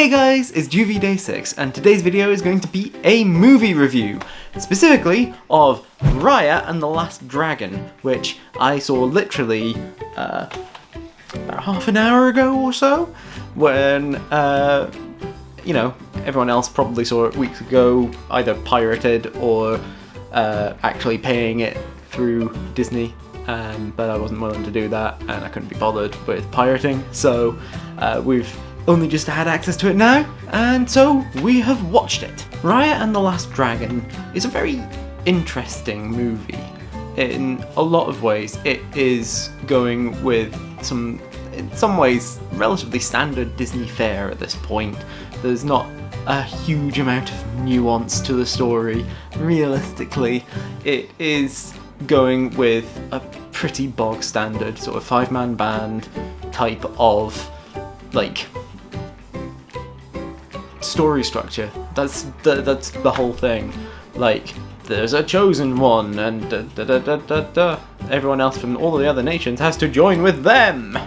Hey guys, it's JuV Day 6, and today's video is going to be a movie review, specifically of Raya and the Last Dragon, which I saw literally about half an hour ago or so, when, everyone else probably saw it weeks ago, either pirated or actually paying it through Disney, but I wasn't willing to do that, and I couldn't be bothered with pirating, so we've only just had access to it now, and so we have watched it. Raya and the Last Dragon is a very interesting movie. In a lot of ways, it is going with some, in some ways, relatively standard Disney fare at this point. There's not a huge amount of nuance to the story. Realistically, it is going with a pretty bog standard sort of five-man band type of, like, story structure. That's the whole thing. Like, there's a chosen one, and everyone else from all the other nations has to join with them,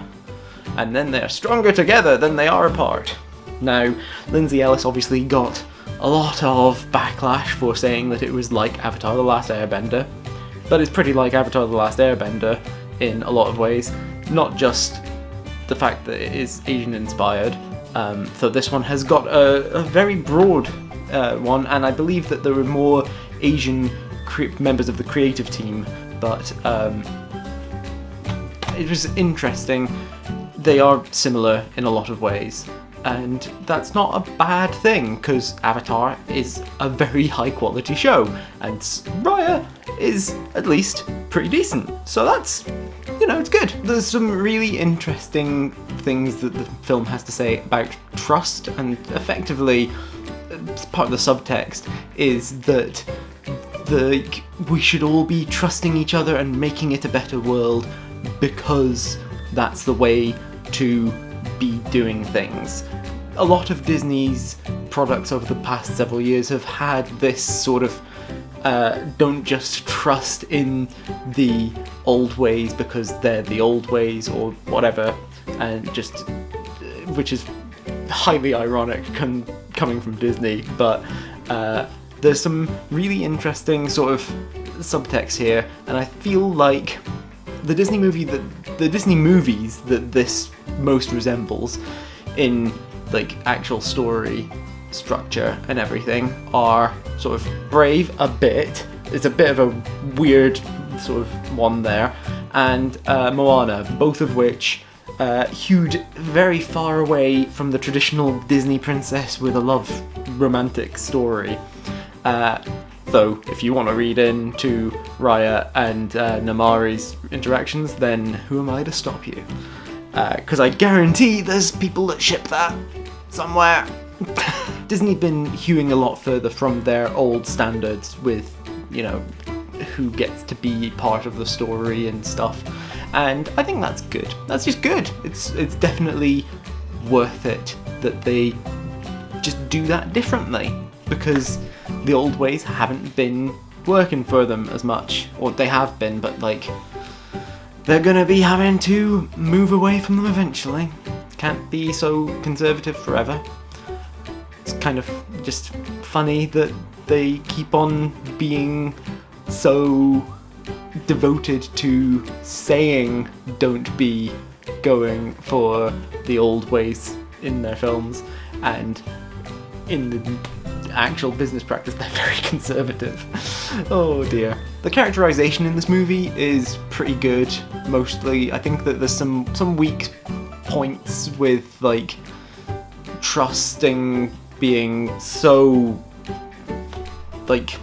and then they're stronger together than they are apart. Now, Lindsay Ellis obviously got a lot of backlash for saying that it was like Avatar: The Last Airbender, but it's pretty like Avatar: The Last Airbender in a lot of ways, not just the fact that it is Asian inspired. So this one has got a very broad one, and I believe that there were more Asian members of the creative team, but it was interesting. They are similar in a lot of ways, and that's not a bad thing, because Avatar is a very high quality show, and Raya is at least pretty decent, so that's, it's good. There's some really interesting things that the film has to say about trust, and effectively part of the subtext is that we should all be trusting each other and making it a better world, because that's the way to be doing things. A lot of Disney's products over the past several years have had this sort of don't just trust in the old ways because they're the old ways or whatever, and just, which is highly ironic coming from Disney, but there's some really interesting sort of subtext here, and I feel like the Disney movies that this most resembles in like actual story structure and everything are sort of brave a bit. It's a bit of a weird sort of one there, and Moana, both of which hewed very far away from the traditional Disney princess with a love romantic story. Though, if you want to read into Raya and Namari's interactions, then who am I to stop you? Because I guarantee there's people that ship that somewhere. Disney's been hewing a lot further from their old standards with, who gets to be part of the story and stuff, and I think that's good. That's just good. It's definitely worth it that they just do that differently, because the old ways haven't been working for them as much, or they have been, but like, they're gonna be having to move away from them eventually. Can't be so conservative forever. It's kind of just funny that they keep on being so devoted to saying don't be going for the old ways in their films, and in the actual business practice they're very conservative. Oh dear. The characterization in this movie is pretty good, mostly. I think that there's some weak points with, like, trusting being so, like,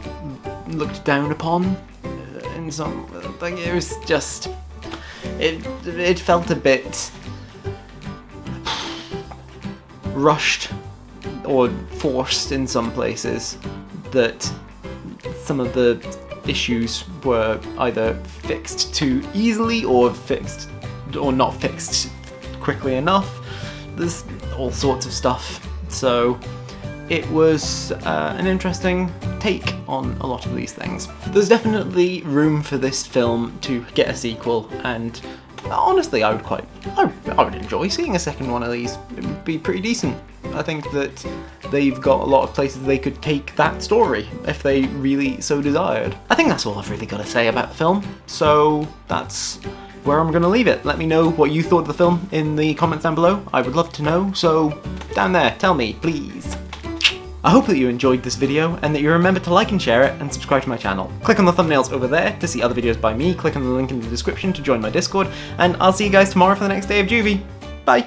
looked down upon in some, like, it was just, it felt a bit rushed or forced in some places, that some of the issues were either fixed too easily or not fixed quickly enough. There's all sorts of stuff, so it was an interesting take on a lot of these things. There's definitely room for this film to get a sequel, and honestly I would enjoy seeing a second one of these. It would be pretty decent. I think that they've got a lot of places they could take that story if they really so desired. I think that's all I've really got to say about the film, so that's where I'm going to leave it. Let me know what you thought of the film in the comments down below. I would love to know, so down there, tell me, please. I hope that you enjoyed this video and that you remember to like and share it and subscribe to my channel. Click on the thumbnails over there to see other videos by me, click on the link in the description to join my Discord, and I'll see you guys tomorrow for the next day of JuV. Bye!